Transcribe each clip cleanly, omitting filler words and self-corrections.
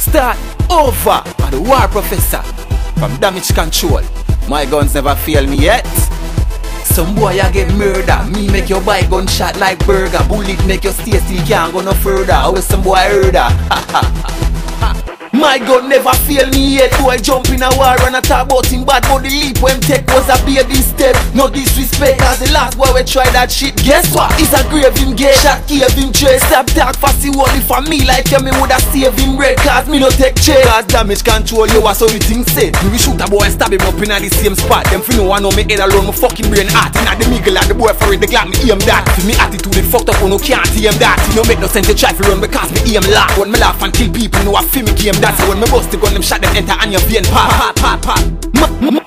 Start over by the War Professor from Damage Control. My guns never fail me yet. Some boy I get murder. Me make your buy gunshot like burger. Bullet make your stay still can't go no further. Always some boy heard her. My gun never fail me yet. Boy jump in a war and I talk about him bad, but the leap when take was a baby step. No disrespect, as the last boy we try that shit. Guess what? It's a grave him get shot, give him trace. Stop talk fussy only for me like you, me woulda save him red. Cause me no take chase. Cause Damage Control, you was how the thing said. Me shoot a boy and stab him up in the same spot. Them fi no one know me head alone, my fucking brain hot. Inna the middle and the boy for it, the glad me aim that. Fi me attitude it fucked up, no can't aim that. It no make no sense to try to run because me aim laugh. When me laugh and kill people, know I feel me game that. So when me bust the gun, them shot them enter and your vein pop.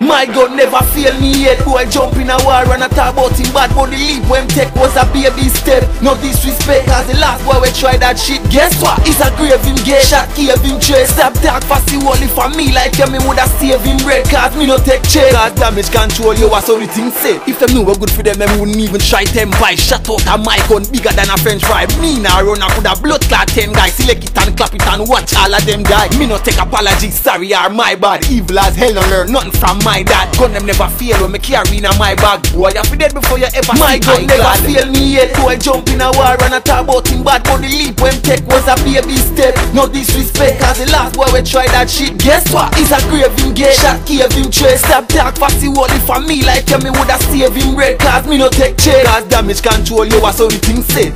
My gun never fail me yet. Boy jump in a war and I talk about him bad, but the leap when take was a baby step. No disrespect, cause the last boy we try that shit. Guess what? It's a grave him get shot, give him trace. Stop talk fussy only for me like you, me woulda save him red. Cause me no take chase. Cause Damage Control, you was how the thing said. If them knew were good for them wouldn't even try them by. Shut out a my gun bigger than a French fry. Me now run, I coulda blood clot 10 guys. Select it and clap it and watch all of them die. Me no take apology, sorry or my bad. Evil as hell, no learn nothing from my dad. Gun them never fail when me carry in my bag. Boy, you fi dead before you ever my see gun never fail me yet. Boy jump in a war and I talk about him bad, but the leap when take was a baby step. No disrespect, cause the last boy we try that shit. Guess what? It's a grave him get shot, give him trace. Stop talk fussy only for me like you, me woulda save him red. Cause me no take chase. Cause Damage Control, you was how the thing said.